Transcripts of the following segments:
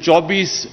24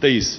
23।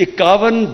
51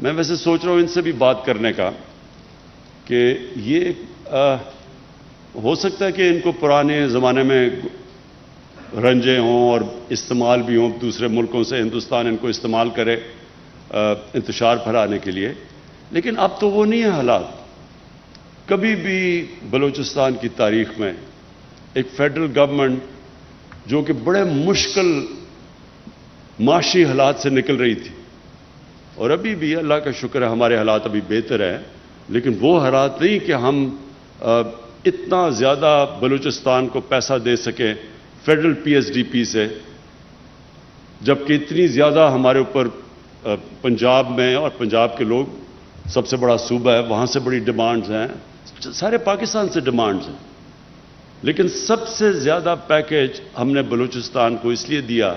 میں ویسے سوچ رہا ہوں ان سے بھی بات کرنے کا کہ یہ ہو سکتا ہے کہ ان کو پرانے زمانے میں رنجے ہوں اور استعمال بھی ہوں دوسرے ملکوں سے، ہندوستان ان کو استعمال کرے انتشار پھیلانے کے لیے، لیکن اب تو وہ نہیں ہے حالات۔ کبھی بھی بلوچستان کی تاریخ میں ایک فیڈرل گورنمنٹ جو کہ بڑے مشکل معاشی حالات سے نکل رہی تھی، اور ابھی بھی اللہ کا شکر ہے ہمارے حالات ابھی بہتر ہیں، لیکن وہ حالات نہیں کہ ہم اتنا زیادہ بلوچستان کو پیسہ دے سکیں federal P S D P سے، جبکہ اتنی زیادہ ہمارے اوپر پنجاب میں، اور پنجاب کے لوگ سب سے بڑا صوبہ ہے، وہاں سے بڑی ڈیمانڈز ہیں، سارے پاکستان سے ڈیمانڈز ہیں، لیکن سب سے زیادہ پیکیج ہم نے بلوچستان کو اس لیے دیا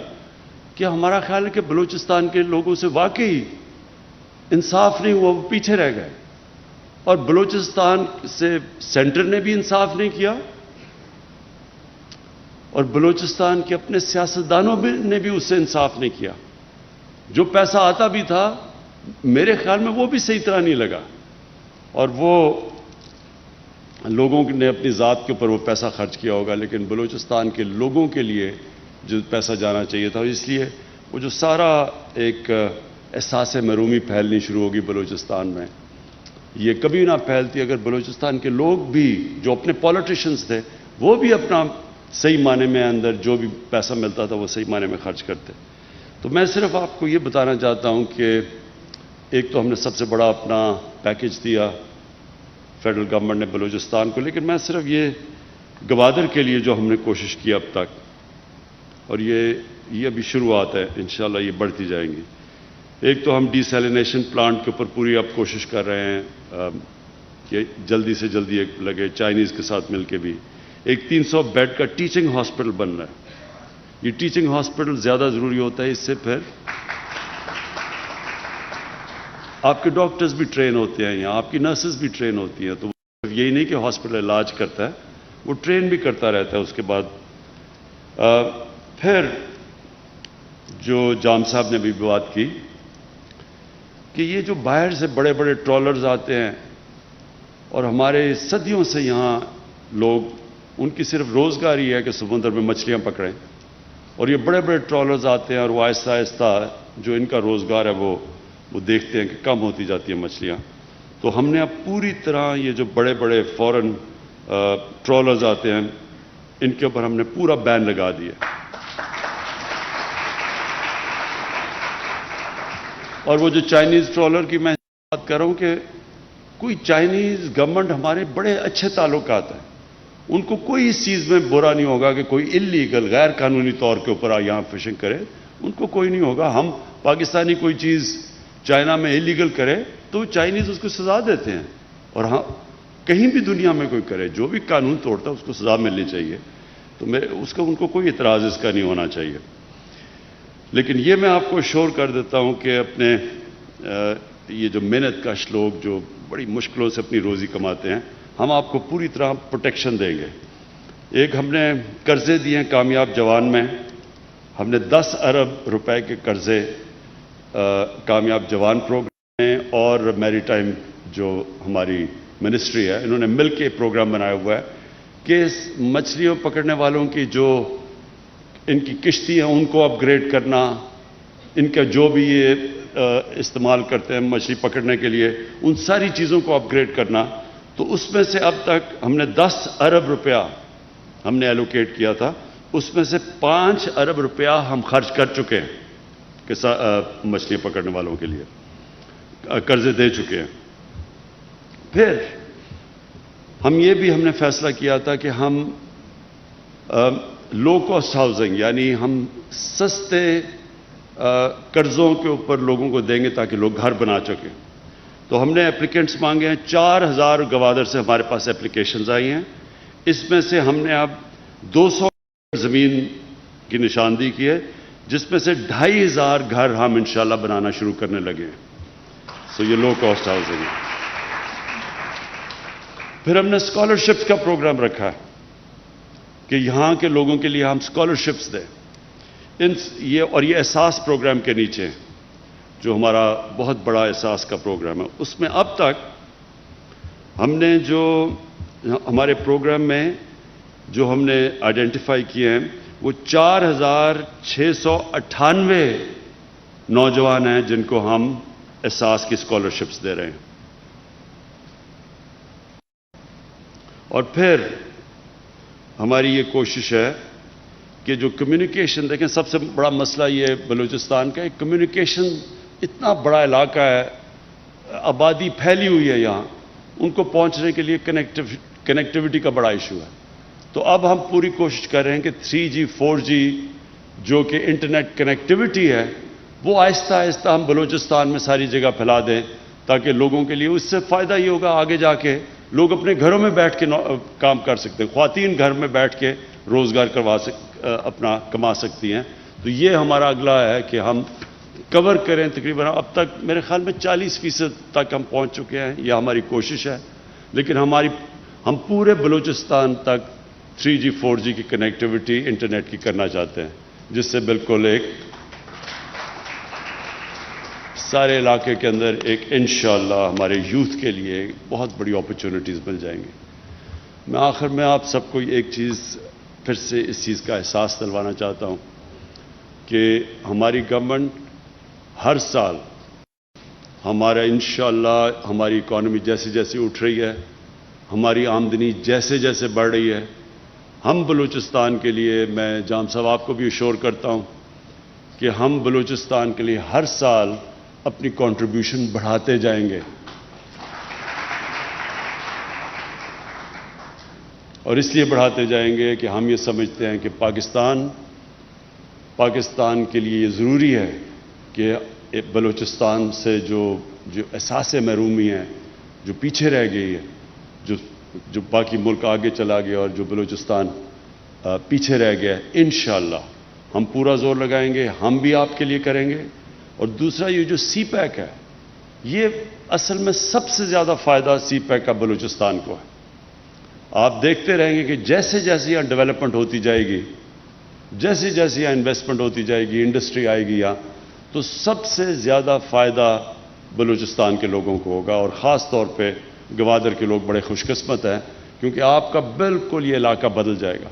کہ ہمارا خیال ہے کہ بلوچستان کے لوگوں سے واقعی انصاف نہیں ہوا، وہ پیچھے رہ گئے، اور بلوچستان سے سینٹر نے بھی انصاف نہیں کیا، اور بلوچستان کے اپنے سیاستدانوں نے بھی اس سے انصاف نہیں کیا۔ جو پیسہ آتا بھی تھا میرے خیال میں وہ بھی صحیح طرح نہیں لگا، اور وہ لوگوں نے اپنی ذات کے اوپر وہ پیسہ خرچ کیا ہوگا، لیکن بلوچستان کے لوگوں کے لیے جو پیسہ جانا چاہیے تھا، اس لیے وہ جو سارا ایک احساس محرومی پھیلنی شروع ہوگی بلوچستان میں، یہ کبھی نہ پھیلتی اگر بلوچستان کے لوگ بھی جو اپنے پولیٹیشنز تھے وہ بھی اپنا صحیح معنی میں اندر جو بھی پیسہ ملتا تھا وہ صحیح معنی میں خرچ کرتے۔ تو میں صرف آپ کو یہ بتانا چاہتا ہوں کہ ایک تو ہم نے سب سے بڑا اپنا پیکیج دیا فیڈرل گورنمنٹ نے بلوچستان کو، لیکن میں صرف یہ گوادر کے لیے جو ہم نے کوشش کی اب تک، اور یہ ابھی شروعات ہے، انشاءاللہ یہ بڑھتی جائیں گی۔ ایک تو ہم ڈی سیلینیشن پلانٹ کے اوپر پوری اب کوشش کر رہے ہیں کہ جلدی سے جلدی ایک لگے، چائنیز کے ساتھ مل کے بھی ایک 300 بیڈ کا ٹیچنگ ہاسپٹل بن رہا ہے۔ یہ ٹیچنگ ہاسپٹل زیادہ ضروری ہوتا ہے، اس سے پھر آپ کے ڈاکٹرز بھی ٹرین ہوتے ہیں یہاں، آپ کی نرسز بھی ٹرین ہوتی ہیں، تو یہی نہیں کہ ہاسپٹل علاج کرتا ہے، وہ ٹرین بھی کرتا رہتا ہے۔ اس کے بعد پھر جو جام صاحب نے بھی بات کی کہ یہ جو باہر سے بڑے بڑے ٹرالرز آتے ہیں اور ہمارے صدیوں سے یہاں لوگ، ان کی صرف روزگار ہی ہے کہ سمندر میں مچھلیاں پکڑیں، اور یہ بڑے بڑے ٹرالرز آتے ہیں اور وہ آہستہ آہستہ جو ان کا روزگار ہے وہ دیکھتے ہیں کہ کم ہوتی جاتی ہیں مچھلیاں۔ تو ہم نے اب پوری طرح یہ جو بڑے بڑے فورن ٹرالرز آتے ہیں ان کے اوپر ہم نے پورا بین لگا دیا، اور وہ جو چائنیز ٹرالر کی میں بات کر رہا ہوں کہ کوئی چائنیز گورنمنٹ ہمارے بڑے اچھے تعلقات ہیں، ان کو کوئی اس چیز میں برا نہیں ہوگا کہ کوئی اللیگل غیر قانونی طور کے اوپر یہاں فشنگ کرے، ان کو کوئی نہیں ہوگا۔ ہم پاکستانی کوئی چیز چائنا میں اللیگل کرے تو چائنیز اس کو سزا دیتے ہیں، اور ہاں کہیں بھی دنیا میں کوئی کرے جو بھی قانون توڑتا ہے اس کو سزا ملنی چاہیے، تو ان کو کوئی اعتراض اس کا نہیں ہونا چاہیے۔ لیکن یہ میں آپ کو شور کر دیتا ہوں کہ اپنے یہ جو محنت کش لوگ جو بڑی مشکلوں سے اپنی روزی کماتے ہیں، ہم آپ کو پوری طرح پروٹیکشن دیں گے۔ ایک ہم نے قرضے دیے ہیں کامیاب جوان میں، ہم نے 10 ارب روپے کے قرضے کامیاب جوان پروگرام میں اور میری ٹائم جو ہماری منسٹری ہے انہوں نے مل کے پروگرام بنایا ہوا ہے کہ مچھلیوں پکڑنے والوں کی جو ان کی کشتی ہیں ان کو اپ گریڈ کرنا، ان کا جو بھی یہ استعمال کرتے ہیں مچھلی پکڑنے کے لیے ان ساری چیزوں کو اپ گریڈ کرنا۔ تو اس میں سے اب تک ہم نے 10 ارب روپیہ ہم نے ایلوکیٹ کیا تھا، اس میں سے 5 ارب روپیہ ہم خرچ کر چکے ہیں کہ مچھلیاں پکڑنے والوں کے لیے قرضے دے چکے ہیں۔ پھر ہم نے فیصلہ کیا تھا کہ ہم لو کاسٹ ہاؤسنگ یعنی ہم سستے قرضوں کے اوپر لوگوں کو دیں گے تاکہ لوگ گھر بنا سکیں۔ تو ہم نے اپلیکینٹس مانگے ہیں، 4000 گوادر سے ہمارے پاس اپلیکیشنز آئی ہیں، اس میں سے ہم نے اب 200 زمین کی نشاندہی کی ہے، جس میں سے 2500 گھر ہم انشاءاللہ بنانا شروع کرنے لگے ہیں۔ سو یہ لو کاسٹ ہاؤسنگ ہے۔ پھر ہم نے اسکالرشپس کا پروگرام رکھا ہے کہ یہاں کے لوگوں کے لیے ہم اسکالرشپس دیں، یہ احساس پروگرام کے نیچے جو ہمارا بہت بڑا احساس کا پروگرام ہے، اس میں اب تک ہم نے جو ہمارے پروگرام میں جو ہم نے آئیڈینٹیفائی کیے ہیں وہ 4698 نوجوان ہیں جن کو ہم احساس کی اسکالرشپس دے رہے ہیں. اور پھر ہماری یہ کوشش ہے کہ جو کمیونیکیشن، دیکھیں سب سے بڑا مسئلہ یہ بلوچستان کا ہے، کمیونیکیشن اتنا بڑا علاقہ ہے، آبادی پھیلی ہوئی ہے یہاں، ان کو پہنچنے کے لیے کنیکٹیوٹی کا بڑا ایشو ہے. تو اب ہم پوری کوشش کر رہے ہیں کہ 3G 4G جو کہ انٹرنیٹ کنیکٹیوٹی ہے وہ آہستہ آہستہ ہم بلوچستان میں ساری جگہ پھیلا دیں، تاکہ لوگوں کے لیے اس سے فائدہ یہ ہوگا آگے جا کے لوگ اپنے گھروں میں بیٹھ کے کام کر سکتے ہیں، خواتین گھر میں بیٹھ کے روزگار اپنا کما سکتی ہیں. تو یہ ہمارا اگلا ہے کہ ہم کور کریں. تقریباً اب تک میرے خیال میں 40% تک ہم پہنچ چکے ہیں، یہ ہماری کوشش ہے. لیکن ہم پورے بلوچستان تک 3G 4G کی کنیکٹیوٹی انٹرنیٹ کی کرنا چاہتے ہیں، جس سے بالکل ایک سارے علاقے کے اندر ایک انشاءاللہ ہمارے یوتھ کے لیے بہت بڑی اپرچونٹیز مل جائیں گی. میں آخر میں آپ سب کو ایک چیز پھر سے اس چیز کا احساس دلوانا چاہتا ہوں کہ ہماری گورنمنٹ ہر سال ہمارا انشاءاللہ ہماری اکانومی جیسے جیسے اٹھ رہی ہے، ہماری آمدنی جیسے جیسے بڑھ رہی ہے، ہم بلوچستان کے لیے، میں جام صاحب آپ کو بھی اشور کرتا ہوں کہ ہم بلوچستان کے لیے ہر سال اپنی کنٹریبیوشن بڑھاتے جائیں گے. اور اس لیے بڑھاتے جائیں گے کہ ہم یہ سمجھتے ہیں کہ پاکستان کے لیے یہ ضروری ہے کہ بلوچستان سے جو احساس محرومی ہے، جو پیچھے رہ گئی ہے، جو باقی ملک آگے چلا گیا اور جو بلوچستان پیچھے رہ گیا ہے، انشاءاللہ ہم پورا زور لگائیں گے، ہم بھی آپ کے لیے کریں گے. اور دوسرا یہ جو سی پیک ہے، یہ اصل میں سب سے زیادہ فائدہ سی پیک کا بلوچستان کو ہے. آپ دیکھتے رہیں گے کہ جیسے جیسے یہاں ڈیولپمنٹ ہوتی جائے گی، جیسے جیسے یہاں انویسٹمنٹ ہوتی جائے گی، انڈسٹری آئے گی یہاں، تو سب سے زیادہ فائدہ بلوچستان کے لوگوں کو ہوگا. اور خاص طور پہ گوادر کے لوگ بڑے خوش قسمت ہیں، کیونکہ آپ کا بالکل یہ علاقہ بدل جائے گا.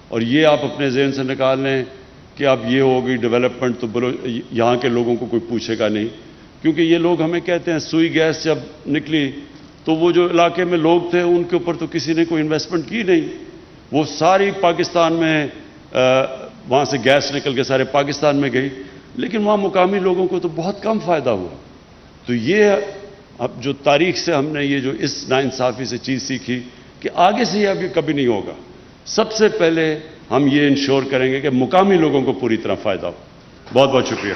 اور یہ آپ اپنے ذہن سے نکال لیں کہ اب یہ ہوگی ڈیولپمنٹ تو یہاں کے لوگوں کو کوئی پوچھے گا نہیں. کیونکہ یہ لوگ ہمیں کہتے ہیں سوئی گیس جب نکلی تو وہ جو علاقے میں لوگ تھے ان کے اوپر تو کسی نے کوئی انویسٹمنٹ کی نہیں، وہ ساری پاکستان میں وہاں سے گیس نکل کے سارے پاکستان میں گئی، لیکن وہاں مقامی لوگوں کو تو بہت کم فائدہ ہوا. تو یہ اب جو تاریخ سے ہم نے یہ جو اس ناانصافی سے چیز سیکھی کہ آگے سے یہ ابھی کبھی نہیں ہوگا. سب سے پہلے ہم یہ انشور کریں گے کہ مقامی لوگوں کو پوری طرح فائدہ ہو. بہت بہت شکریہ.